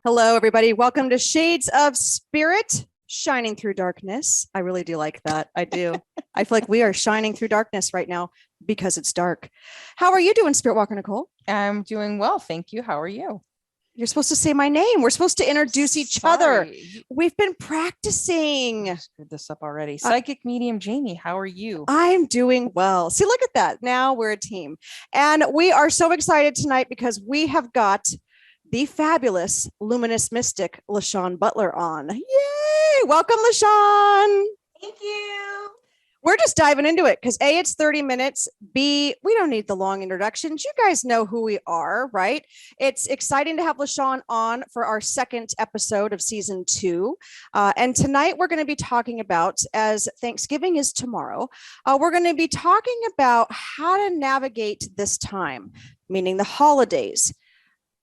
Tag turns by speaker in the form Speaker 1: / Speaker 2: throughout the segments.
Speaker 1: Hello, everybody. Welcome to Shades of Spirit, Shining Through Darkness. I really do like that. I do. I feel like we are shining through darkness right now because it's dark. How are you doing, Spirit Walker Nicole?
Speaker 2: I'm doing well. Thank you. How are you?
Speaker 1: You're supposed to say my name. We're supposed to introduce each other. We've been practicing.
Speaker 2: I screwed this up already. Psychic medium Jamie, how are you?
Speaker 1: I'm doing well. See, look at that. Now we're a team. And we are so excited tonight because we have got the fabulous luminous mystic LaShawn Butler on. Yay! Welcome, LaShawn.
Speaker 3: Thank you.
Speaker 1: We're just diving into it because A, it's 30 minutes. B, we don't need the long introductions. You guys know who we are, right? It's exciting to have LaShawn on for our second episode of season 2. And tonight we're going to be talking about, as Thanksgiving is tomorrow, we're going to be talking about how to navigate this time, meaning the holidays,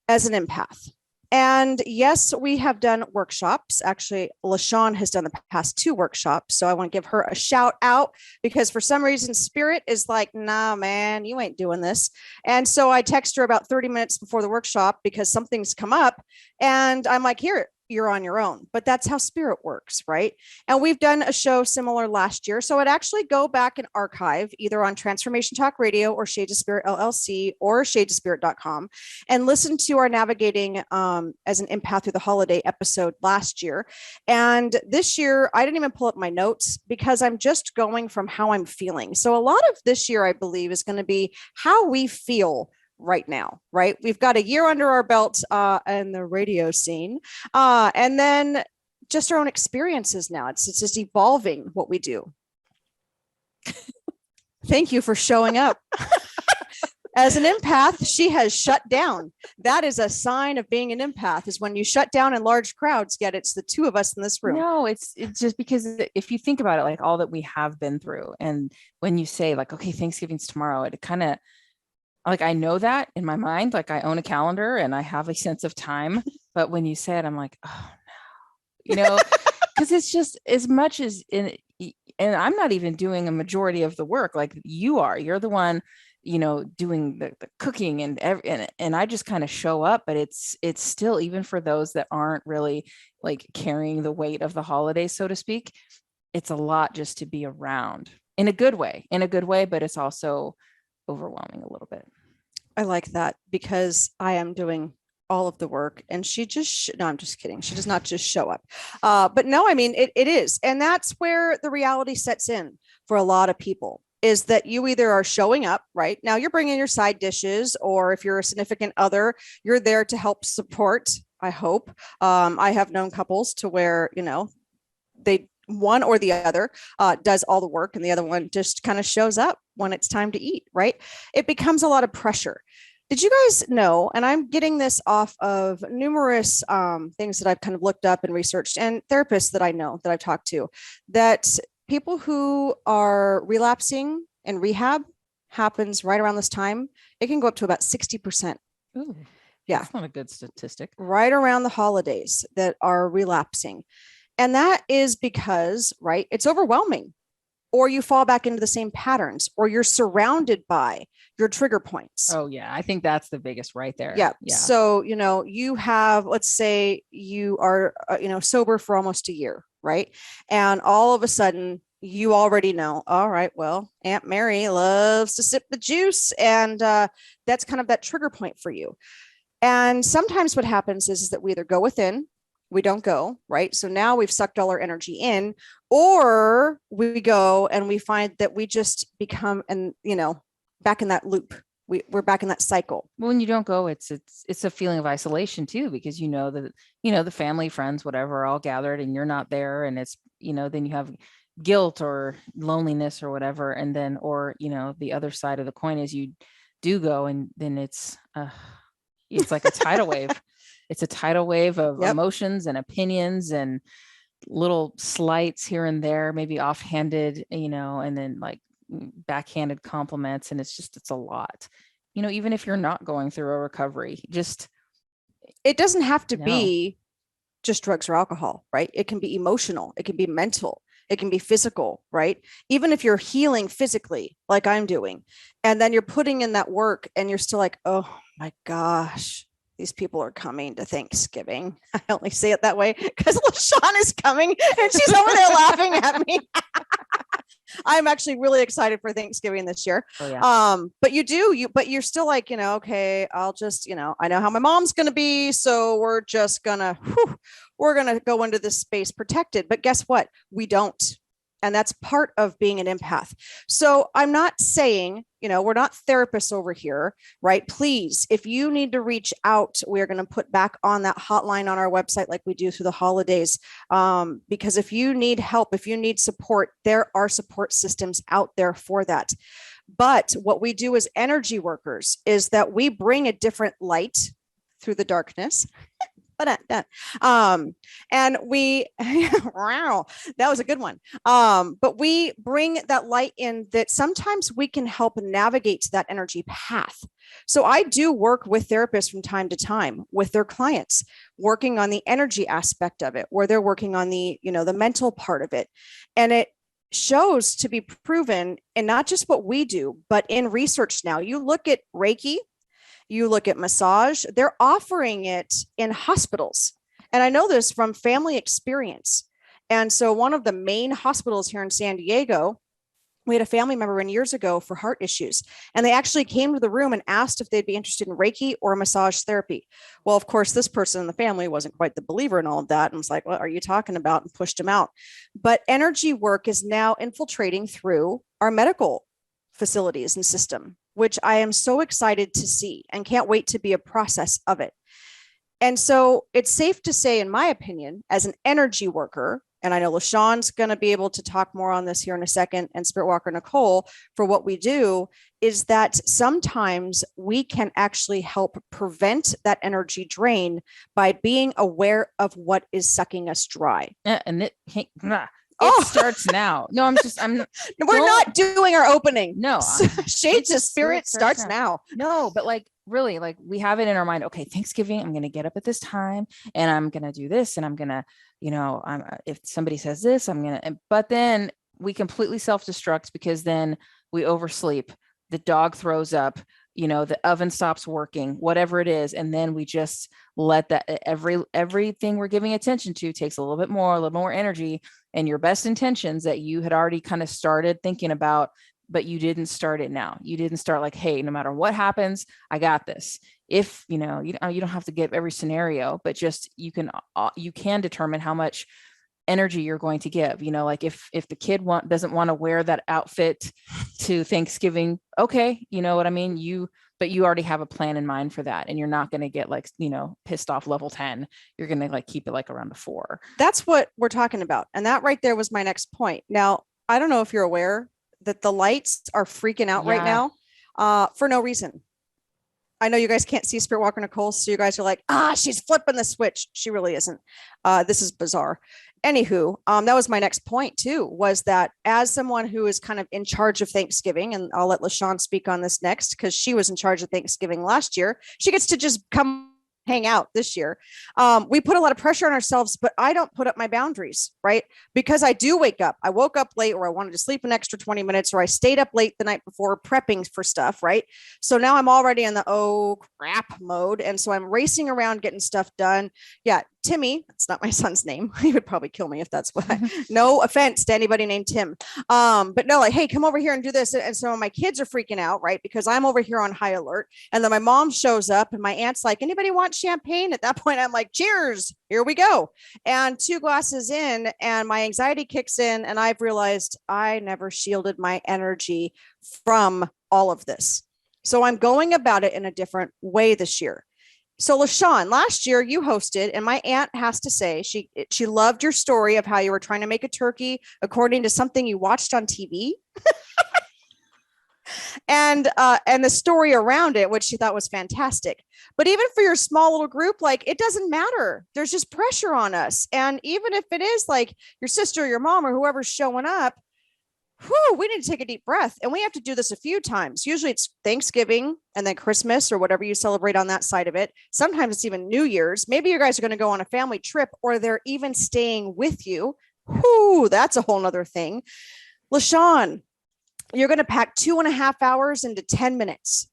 Speaker 1: as an empath. And yes, we have done workshops. Actually, LaShawn has done the past 2 workshops. So I want to give her a shout out because for some reason, Spirit is like, nah, man, you ain't doing this. And so I text her about 30 minutes before the workshop because something's come up. And I'm like, here, you're on your own. But that's how Spirit works, right? And we've done a show similar last year. So I'd actually go back and archive either on Transformation Talk Radio or Shades of Spirit LLC or shadesofspirit.com and listen to our navigating as an empath through the holiday episode last year. And this year, I didn't even pull up my notes because I'm just going from how I'm feeling. So a lot of this year, I believe, is going to be how we feel right now, right? We've got a year under our belt in the radio scene. And then just our own experiences now. It's just evolving what we do. Thank you for showing up. As an empath, she has shut down. That is a sign of being an empath, is when you shut down in large crowds, yet it's the 2 of us in this room.
Speaker 2: No, it's just because if you think about it, like all that we have been through, and when you say like, okay, Thanksgiving's tomorrow, it kind of, like, I know that in my mind, like I own a calendar and I have a sense of time. But when you say it, I'm like, oh no, because it's just as much as and I'm not even doing a majority of the work like you're the one, doing the cooking and I just kind of show up, but it's still, even for those that aren't really like carrying the weight of the holidays, so to speak, it's a lot just to be around in a good way, but it's also overwhelming a little bit.
Speaker 1: I like that because I am doing all of the work and she just, no, I'm just kidding. She does not just show up. But no, I mean, it is. And that's where the reality sets in for a lot of people, is that you either are showing up, right? Now you're bringing your side dishes, or if you're a significant other, you're there to help support, I hope. I have known couples to where, they, one or the other does all the work and the other one just kind of shows up when it's time to eat, right? It becomes a lot of pressure. Did you guys know, and I'm getting this off of numerous things that I've kind of looked up and researched, and therapists that I know that I've talked to, that people who are relapsing and rehab happens right around this time. It can go up to about 60%.
Speaker 2: Ooh,
Speaker 1: yeah.
Speaker 2: That's not a good statistic.
Speaker 1: Right around the holidays that are relapsing. And that is because, right, it's overwhelming, or you fall back into the same patterns, or you're surrounded by your trigger points.
Speaker 2: Oh yeah. I think that's the biggest right there.
Speaker 1: Yeah. So, you have, let's say you are, sober for almost a year, right? And all of a sudden you already know, all right, well, Aunt Mary loves to sip the juice. And that's kind of that trigger point for you. And sometimes what happens is that we either go within, we don't go, right? So now we've sucked all our energy in, or we go and we find that we just become, and back in that loop. We're back in that cycle.
Speaker 2: Well, when you don't go, it's a feeling of isolation too, because that the family, friends, whatever, are all gathered and you're not there, and it's then you have guilt or loneliness or whatever, and then the other side of the coin is you do go, and then it's like a tidal wave. It's a tidal wave of emotions and opinions and little slights here and there, maybe offhanded, and then like backhanded compliments. And it's a lot. even if you're not going through a recovery, just,
Speaker 1: it doesn't have to be just drugs or alcohol, right? It can be emotional, it can be mental, it can be physical, right? Even if you're healing physically, like I'm doing, and then you're putting in that work and you're still like, oh my gosh, these people are coming to Thanksgiving. I only say it that way because LaShawn is coming and she's over there laughing at me. I'm actually really excited for Thanksgiving this year.
Speaker 2: Oh, yeah.
Speaker 1: But you're still like, okay, I'll just, I know how my mom's going to be. So we're just gonna go into this space protected. But guess what? We don't. And that's part of being an empath. So I'm not saying, we're not therapists over here, right? Please, if you need to reach out, we're going to put back on that hotline on our website like we do through the holidays. Because if you need help, if you need support, there are support systems out there for that. But what we do as energy workers is that we bring a different light through the darkness. And we, wow, that was a good one. But we bring that light in that sometimes we can help navigate to that energy path. So I do work with therapists from time to time with their clients, working on the energy aspect of it, where they're working on the mental part of it. And it shows to be proven, and not just what we do, but in research now. You look at Reiki, you look at massage, they're offering it in hospitals. And I know this from family experience. And so one of the main hospitals here in San Diego, we had a family member in years ago for heart issues. And they actually came to the room and asked if they'd be interested in Reiki or massage therapy. Well, of course, this person in the family wasn't quite the believer in all of that and was like, what are you talking about? And pushed him out. But energy work is now infiltrating through our medical facilities and system, which I am so excited to see and can't wait to be a process of it. And so it's safe to say, in my opinion, as an energy worker, and I know LaShawn's going to be able to talk more on this here in a second, and Spirit Walker Nicole, for what we do, is that sometimes we can actually help prevent that energy drain by being aware of what is sucking us dry.
Speaker 2: Yeah, and it starts now. No,
Speaker 1: we're not doing our opening.
Speaker 2: No,
Speaker 1: Shades of Spirit starts now.
Speaker 2: No, but really, we have it in our mind. Okay, Thanksgiving, I'm going to get up at this time and I'm going to do this. And I'm going to, if somebody says this, but then we completely self-destruct because then we oversleep. The dog throws up, the oven stops working, whatever it is. And then we just let that everything we're giving attention to takes a little more energy, and your best intentions that you had already kind of started thinking about, but you didn't start it now. You didn't start like, hey, no matter what happens, I got this. If, you don't have to give every scenario, but just, you can determine how much energy you're going to give, if the kid doesn't want to wear that outfit to Thanksgiving, okay, you know what I mean? But you already have a plan in mind for that. And you're not going to get pissed off level 10. You're going to keep it around a 4.
Speaker 1: That's what we're talking about. And that right there was my next point. Now, I don't know if you're aware that the lights are freaking out right now for no reason. I know you guys can't see Spirit Walker Nicole, so you guys are like, she's flipping the switch. She really isn't. This is bizarre. Anywho, that was my next point too, was that as someone who is kind of in charge of Thanksgiving, and I'll let LaShawn speak on this next because she was in charge of Thanksgiving last year. She gets to just come hang out this year. We put a lot of pressure on ourselves, but I don't put up my boundaries, right? Because I do wake up. I woke up late, or I wanted to sleep an extra 20 minutes, or I stayed up late the night before prepping for stuff, right? So now I'm already in the, oh crap mode. And so I'm racing around getting stuff done. Yeah. Timmy, that's not my son's name. He would probably kill me if that's what no offense to anybody named Tim. But no, hey, come over here and do this. And so my kids are freaking out, right? Because I'm over here on high alert. And then my mom shows up and my aunt's like, anybody want champagne? At that point, I'm like, cheers, here we go. And 2 glasses in and my anxiety kicks in. And I've realized I never shielded my energy from all of this. So I'm going about it in a different way this year. So LaShawn, last year you hosted, and my aunt has to say she loved your story of how you were trying to make a turkey according to something you watched on TV. and the story around it, which she thought was fantastic. But even for your small little group, it doesn't matter. There's just pressure on us. And even if it is your sister, or your mom, or whoever's showing up, whew, we need to take a deep breath. And we have to do this a few times. Usually it's Thanksgiving and then Christmas or whatever you celebrate on that side of it. Sometimes it's even New Year's. Maybe you guys are going to go on a family trip or they're even staying with you. Whew, that's a whole nother thing. LaShawn, you're going to pack 2.5 hours into 10 minutes.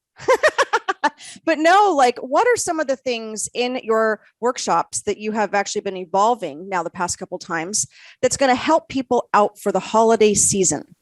Speaker 1: But no, like, what are some of the things in your workshops that you have actually been evolving now the past couple times that's going to help people out for the holiday season?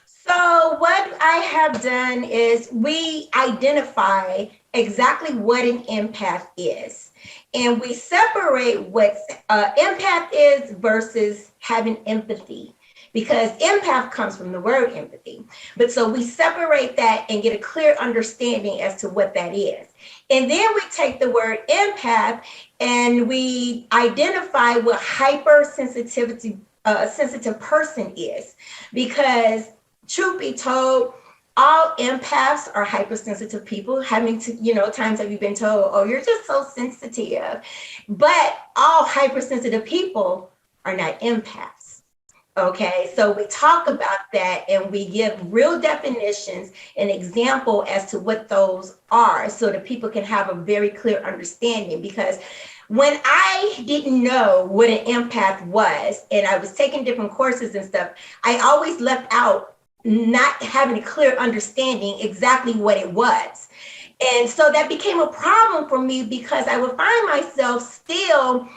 Speaker 3: So what I have done is we identify exactly what an empath is. And we separate what empath is versus having empathy, because empath comes from the word empathy. But so we separate that and get a clear understanding as to what that is. And then we take the word empath and we identify what hypersensitivity, sensitive person is, because truth be told, all empaths are hypersensitive people. Having to, times have you been told, oh, you're just so sensitive. But all hypersensitive people are not empaths. Okay, so we talk about that and we give real definitions and example as to what those are so that people can have a very clear understanding. Because when I didn't know what an empath was and I was taking different courses and stuff, I always left out not having a clear understanding exactly what it was. And so that became a problem for me because I would find myself still,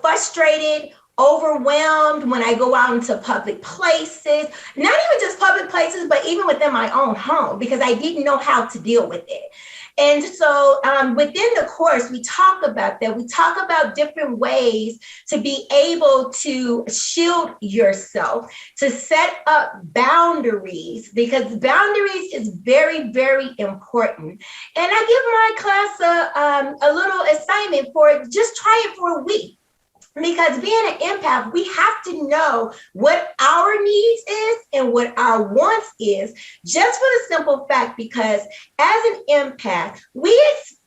Speaker 3: frustrated, overwhelmed when I go out into public places, not even just public places, but even within my own home, because I didn't know how to deal with it. And so within the course, we talk about that. We talk about different ways to be able to shield yourself, to set up boundaries, because boundaries is very, very important. And I give my class a little assignment for it. Just try it for a week. Because being an empath, we have to know what our needs is and what our wants is, just for the simple fact, because as an empath, we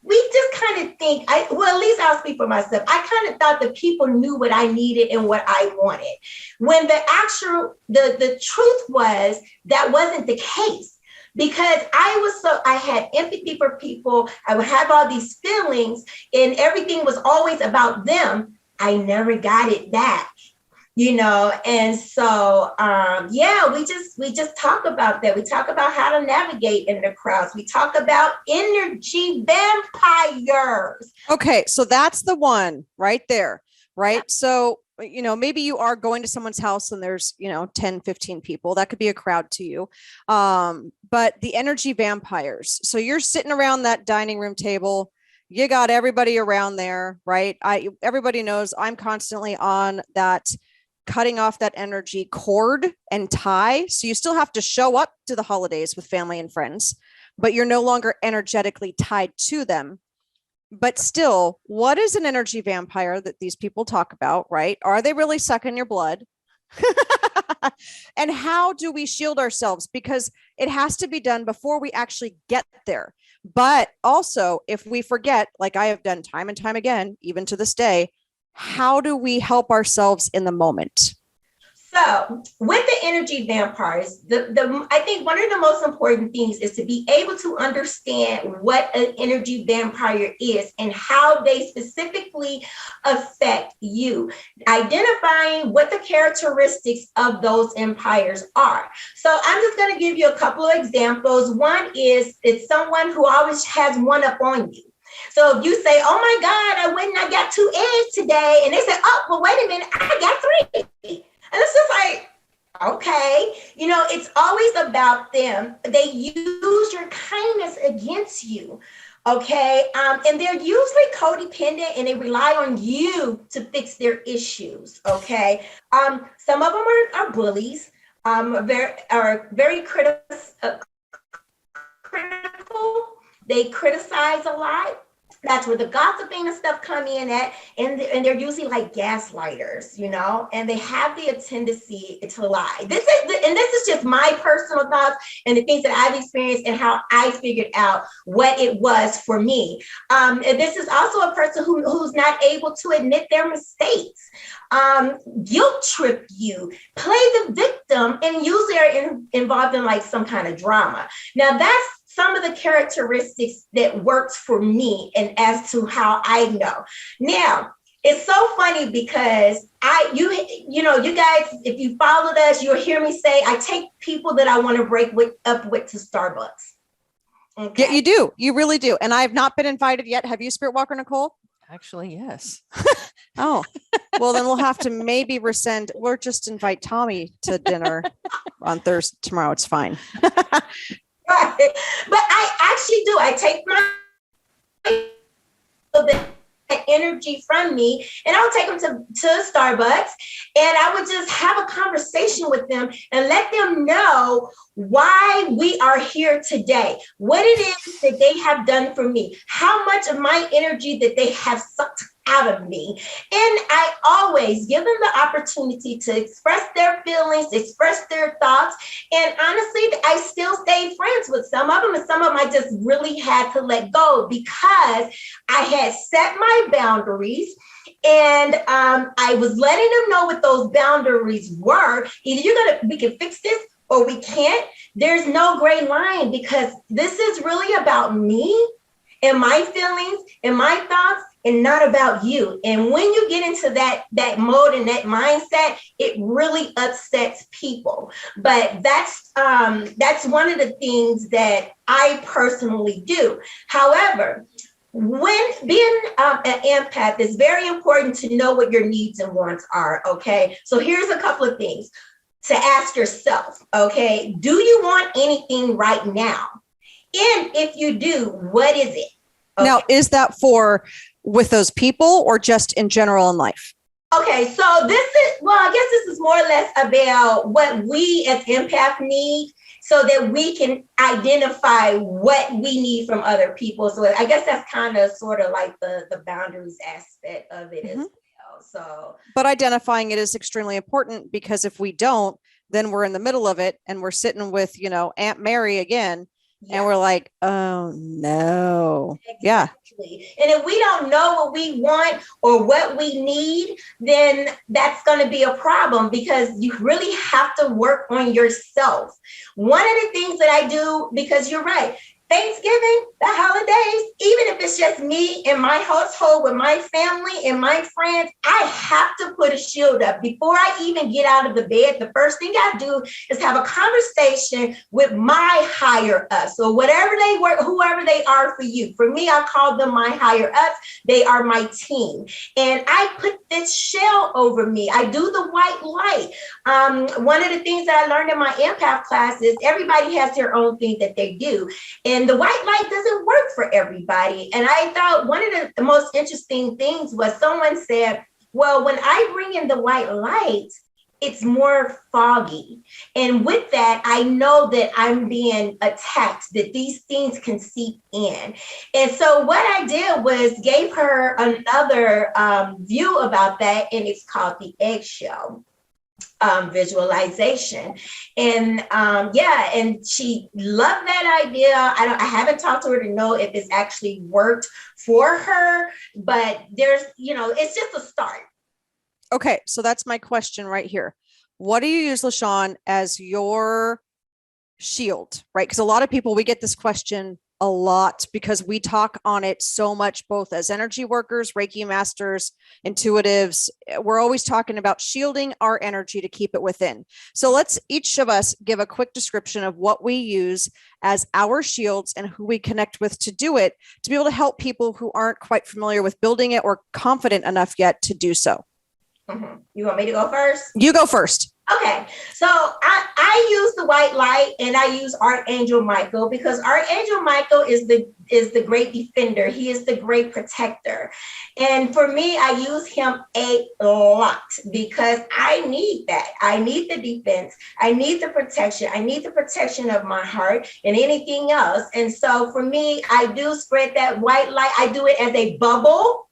Speaker 3: just kind of think, at least I'll speak for myself. I kind of thought that people knew what I needed and what I wanted. When the truth was that wasn't the case. Because I had empathy for people. I would have all these feelings and everything was always about them. I never got it back, and so, we just talk about that. We talk about how to navigate in the crowds. We talk about energy vampires.
Speaker 1: Okay, so that's the one right there, right? Yeah. So, maybe you are going to someone's house and there's, 10, 15 people. That could be a crowd to you. But the energy vampires. So you're sitting around that dining room table. You got everybody around there, right? Everybody knows I'm constantly on that, cutting off that energy cord and tie. So you still have to show up to the holidays with family and friends, but you're no longer energetically tied to them. But still, what is an energy vampire that these people talk about, right? Are they really sucking your blood? And how do we shield ourselves? Because it has to be done before we actually get there. But also, if we forget, like I have done time and time again, even to this day, how do we help ourselves in the moment?
Speaker 3: So with the energy vampires, I think one of the most important things is to be able to understand what an energy vampire is and how they specifically affect you, identifying what the characteristics of those vampires are. So I'm just going to give you a couple of examples. One is it's someone who always has one up on you. So if you say, oh my God, I went and I got 2 eggs today. And they say, oh, well, wait a minute, I got 3. And it's just like, okay, it's always about them. They use your kindness against you, okay? And they're usually codependent and they rely on you to fix their issues, okay? Some of them are bullies, are very critical. They criticize a lot. That's where the gossiping and stuff come in at, and they're usually like gaslighters, you know, and they have the tendency to lie. This is just my personal thoughts and the things that I've experienced and how I figured out what it was for me. And this is also a person who's not able to admit their mistakes, guilt trip you, play the victim, and usually are involved in like some kind of drama. Now that's some of the characteristics that works for me and as to how I know. Now, it's so funny because you know, you guys, if you followed us, you'll hear me say, I take people that I want to break up with to Starbucks.
Speaker 1: Okay. Yeah, you do. You really do. And I have not been invited yet. Have you, Spirit Walker Nicole?
Speaker 2: Actually, yes.
Speaker 1: Oh, well, then we'll have to maybe rescind. We'll just invite Tommy to dinner on Thursday tomorrow. It's fine.
Speaker 3: Right. But I actually do. I take my energy from me and I'll take them to Starbucks, and I would just have a conversation with them and let them know why we are here today, what it is that they have done for me, how much of my energy that they have sucked out of me. And I always give them the opportunity to express their feelings, express their thoughts. And honestly, I still stay friends with some of them, and some of them I just really had to let go because I had set my boundaries. And I was letting them know what those boundaries were. Either we can fix this or we can't. There's no gray line, because this is really about me and my feelings and my thoughts, and not about you. And when you get into that mode and that mindset, it really upsets people. But that's one of the things that I personally do. However, when being an empath, it's very important to know what your needs and wants are. Okay, so here's a couple of things to ask yourself. Okay, do you want anything right now? And if you do, what is it? Okay.
Speaker 1: Now, is that with those people or just in general in life?
Speaker 3: Okay, so I guess this is more or less about what we as empath need, so that we can identify what we need from other people. So I guess that's kind of sort of like the boundaries aspect of it as well. So,
Speaker 1: but identifying it is extremely important, because if we don't, then we're in the middle of it and we're sitting with, you know, Aunt Mary again. Yeah. And we're like, oh no.
Speaker 3: Exactly.
Speaker 1: Yeah.
Speaker 3: And if we don't know what we want or what we need, then that's going to be a problem, because you really have to work on yourself. One of the things that I do, because you're right, Thanksgiving, the holidays, even if it's just me and my household with my family and my friends, I have to put a shield up. Before I even get out of the bed, the first thing I do is have a conversation with my higher ups. So whatever they were, whoever they are for you. For me, I call them my higher ups. They are my team. And I put this shell over me. I do the white light. One of the things that I learned in my empath class is everybody has their own thing that they do. And the white light doesn't work for everybody. And I thought one of the most interesting things was someone said, well, when I bring in the white light, it's more foggy. And with that, I know that I'm being attacked, that these things can seep in. And so what I did was gave her another view about that, and it's called the eggshell visualization. And and she loved that idea. I haven't talked to her to know if it's actually worked for her, but there's, it's just a start.
Speaker 1: Okay, so that's my question right here. What do you use, LaShawn, as your shield, right? Because a lot of people, we get this question a lot because we talk on it so much, both as energy workers, Reiki masters, intuitives. We're always talking about shielding our energy to keep it within. So let's each of us give a quick description of what we use as our shields and who we connect with to do it, to be able to help people who aren't quite familiar with building it or confident enough yet to do so.
Speaker 3: You want me to go first?
Speaker 1: You go first.
Speaker 3: Okay, so I use the white light and I use Archangel Michael because Archangel Michael is the great defender. He is the great protector. And for me, I use him a lot because I need that. I need the defense. I need the protection. I need the protection of my heart and anything else. And so for me, I do spread that white light. I do it as a bubble.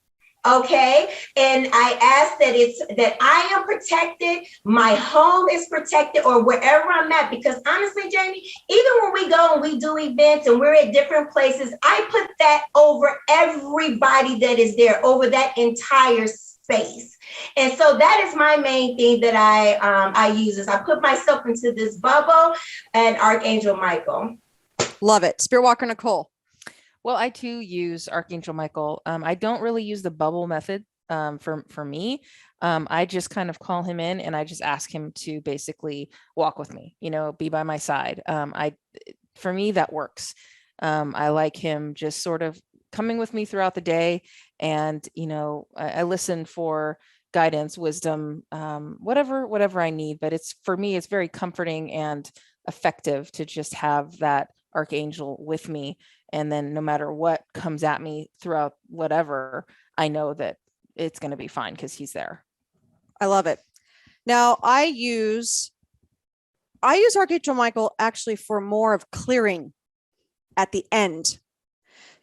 Speaker 3: Okay. And I ask that I am protected, my home is protected, or wherever I'm at. Because honestly, Jamie, even when we go and we do events and we're at different places, I put that over everybody that is there, over that entire space. And so that is my main thing that I use is I put myself into this bubble and Archangel Michael.
Speaker 1: Love it. Spirit Walker Nicole.
Speaker 2: Well, I too use Archangel Michael. I don't really use the bubble method for me. I just kind of call him in and I just ask him to basically walk with me, be by my side. For me, that works. I like him just sort of coming with me throughout the day. And, I listen for guidance, wisdom, whatever I need. But for me, it's very comforting and effective to just have that Archangel with me. And then no matter what comes at me throughout whatever, I know that it's going to be fine because he's there.
Speaker 1: I love it. Now I use Archangel Michael actually for more of clearing at the end.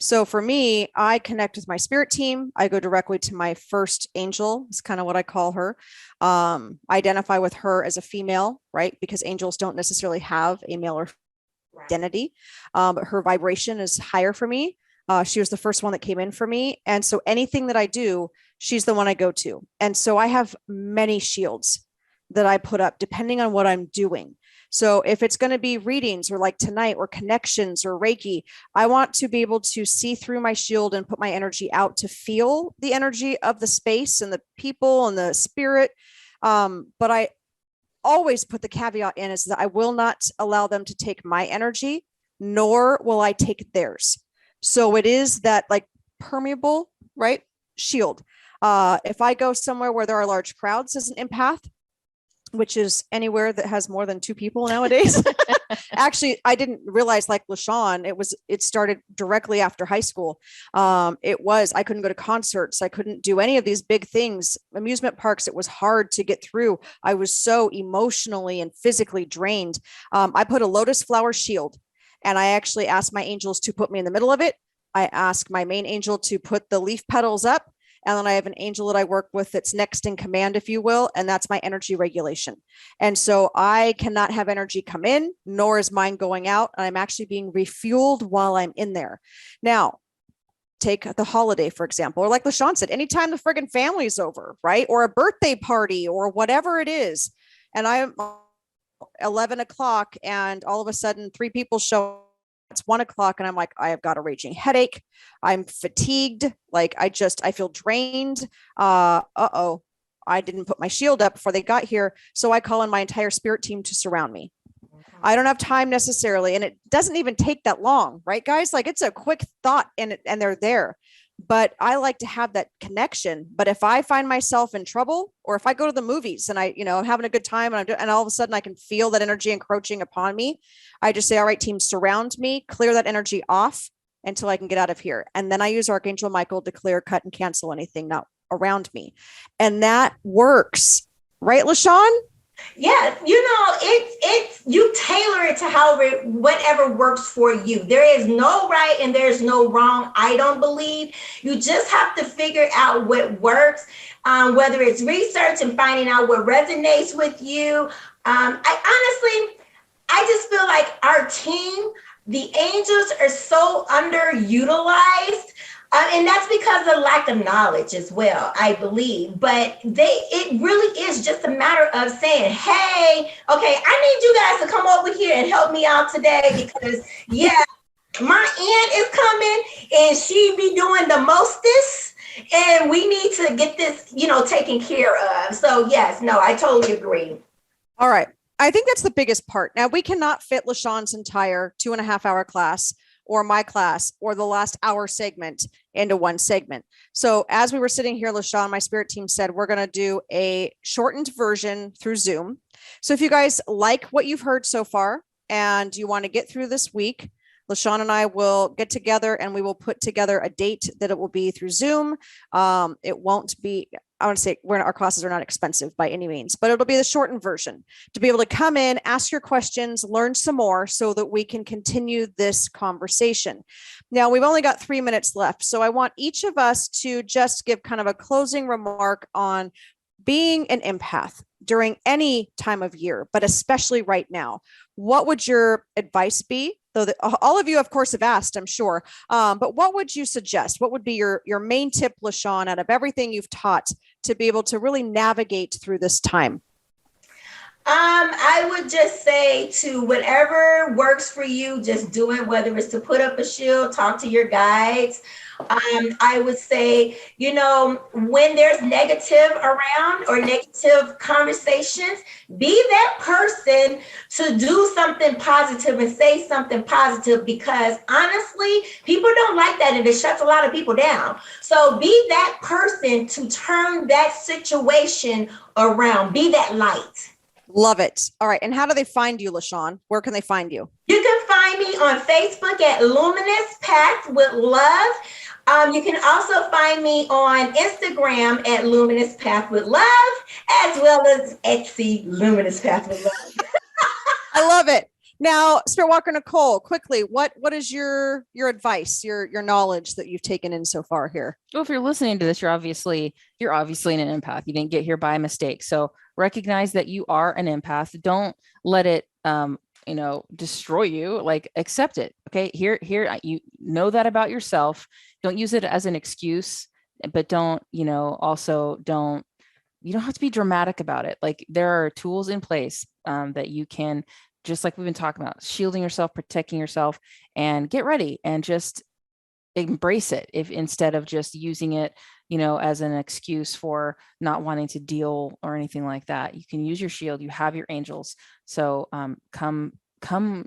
Speaker 1: So for me, I connect with my spirit team. I go directly to my first angel. It's kind of what I call her. I identify with her as a female, right? Because angels don't necessarily have a male or identity, but her vibration is higher for me. She was the first one that came in for me. And so anything that I do, she's the one I go to. And so I have many shields that I put up depending on what I'm doing. So if it's going to be readings or like tonight or connections or Reiki, I want to be able to see through my shield and put my energy out to feel the energy of the space and the people and the spirit. But I always put the caveat in is that I will not allow them to take my energy, nor will I take theirs. So it is that like permeable, right? Shield. If I go somewhere where there are large crowds as an empath, which is anywhere that has more than 2 people nowadays. Actually, I didn't realize like LaShawn, it started directly after high school. I couldn't go to concerts. I couldn't do any of these big things. Amusement parks, it was hard to get through. I was so emotionally and physically drained. I put a lotus flower shield and I actually asked my angels to put me in the middle of it. I asked my main angel to put the leaf petals up. And then I have an angel that I work with that's next in command, if you will, and that's my energy regulation. And so I cannot have energy come in, nor is mine going out. And I'm actually being refueled while I'm in there. Now, take the holiday, for example, or like LaShawn said, anytime the friggin' family's over, right? Or a birthday party or whatever it is. And I'm 11 o'clock and all of a sudden 3 people show up. It's 1 o'clock and I'm like, I have got a raging headache. I'm fatigued. Like I feel drained. I didn't put my shield up before they got here. So I call in my entire spirit team to surround me. I don't have time necessarily. And it doesn't even take that long, right, guys? Like it's a quick thought and they're there. But I like to have that connection. But if I find myself in trouble, or if I go to the movies and I'm having a good time and all of a sudden I can feel that energy encroaching upon me, I just say, all right, team, surround me, clear that energy off until I can get out of here. And then I use Archangel Michael to clear, cut, and cancel anything not around me. And that works. Right, LaShawn?
Speaker 3: Yeah, it's you tailor it to whatever works for you. There is no right and there's no wrong. I don't believe. You just have to figure out what works, whether it's research and finding out what resonates with you. I just feel like our team, the angels, are so underutilized. And that's because of lack of knowledge as well, I believe. But it really is just a matter of saying, hey, okay, I need you guys to come over here and help me out today because, my aunt is coming and she be doing the mostest and we need to get this, taken care of. So yes, no, I totally agree.
Speaker 1: All right. I think that's the biggest part. Now we cannot fit LaShawn's entire 2.5-hour class or my class or the last hour segment into one segment. So as we were sitting here, LaShawn, my spirit team said, we're going to do a shortened version through Zoom. So if you guys like what you've heard so far and you want to get through this week, LaShawn and I will get together and we will put together a date that it will be through Zoom. It won't be, I want to say our classes are not expensive by any means, but it'll be the shortened version to be able to come in, ask your questions, learn some more so that we can continue this conversation. Now, we've only got 3 minutes left. So I want each of us to just give kind of a closing remark on being an empath during any time of year, but especially right now. What would your advice be? Though all of you, of course, have asked, I'm sure. But what would you suggest? What would be your main tip, LaShawn, out of everything you've taught to be able to really navigate through this time?
Speaker 3: I would just say to whatever works for you, just do it, whether it's to put up a shield, talk to your guides. I would say, when there's negative around or negative conversations, be that person to do something positive and say something positive, because honestly, people don't like that and it shuts a lot of people down. So be that person to turn that situation around. Be that light.
Speaker 1: Love it. All right. And how do they find you, LaShawn? Where can they find you?
Speaker 3: You can find me on Facebook at Luminous Path with Love. You can also find me on Instagram at Luminous Path with Love, as well as Etsy Luminous Path with Love.
Speaker 1: I love it. Now, Spirit Walker Nicole, quickly, what is your advice, your knowledge that you've taken in so far here?
Speaker 2: Well, if you're listening to this, you're obviously an empath. You didn't get here by mistake. So recognize that you are an empath. Don't let it destroy you. Like, accept it. Okay. Here, you know that about yourself. Don't use it as an excuse, but you don't have to be dramatic about it. Like, there are tools in place that you can, just like we've been talking about, shielding yourself, protecting yourself, and get ready and just embrace it, if instead of just using it, as an excuse for not wanting to deal or anything like that. You can use your shield. You have your angels. So come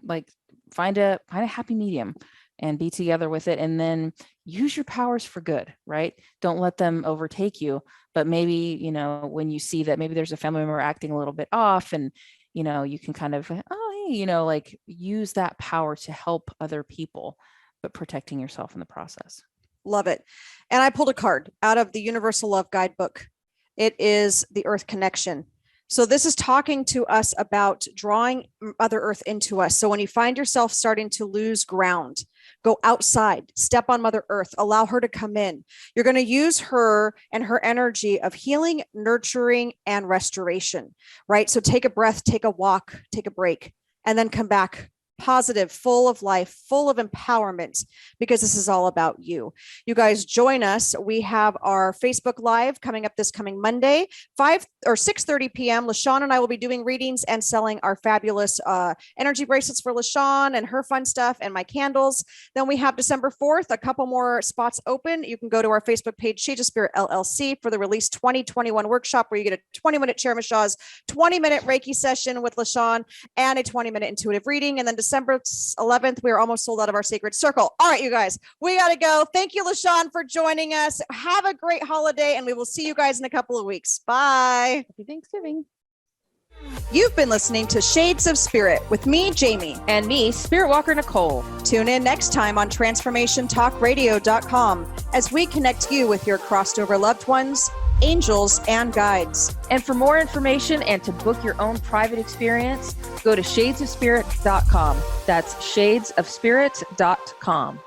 Speaker 2: like find a happy medium and be together with it, and then use your powers for good, right? Don't let them overtake you. But maybe, when you see that maybe there's a family member acting a little bit off, and you can kind of, use that power to help other people, but protecting yourself in the process.
Speaker 1: Love it. And I pulled a card out of the Universal Love Guidebook. It is the Earth Connection. So this is talking to us about drawing Mother Earth into us. So when you find yourself starting to lose ground, go outside, step on Mother Earth, allow her to come in. You're going to use her and her energy of healing, nurturing, and restoration, right? So take a breath, take a walk, take a break, and then come back positive, full of life, full of empowerment, because this is all about you. You guys join us. We have our Facebook Live coming up this coming Monday, 5 or 6:30 p.m. LaShawn and I will be doing readings and selling our fabulous energy bracelets for LaShawn and her fun stuff and my candles. Then we have December 4th, a couple more spots open. You can go to our Facebook page, Shades of Spirit LLC, for the Release 2021 workshop, where you get a 20-minute chair massage, 20-minute Reiki session with LaShawn, and a 20-minute intuitive reading. And then December 11th, we are almost sold out of our Sacred Circle. All right, you guys, we got to go. Thank you, LaShawn, for joining us. Have a great holiday, and we will see you guys in a couple of weeks. Bye.
Speaker 2: Happy Thanksgiving.
Speaker 1: You've been listening to Shades of Spirit with me, Jamie.
Speaker 2: And me, Spirit Walker Nicole.
Speaker 1: Tune in next time on TransformationTalkRadio.com as we connect you with your crossed over loved ones, angels, and guides.
Speaker 2: And for more information and to book your own private experience, go to shadesofspirit.com. That's shadesofspirit.com.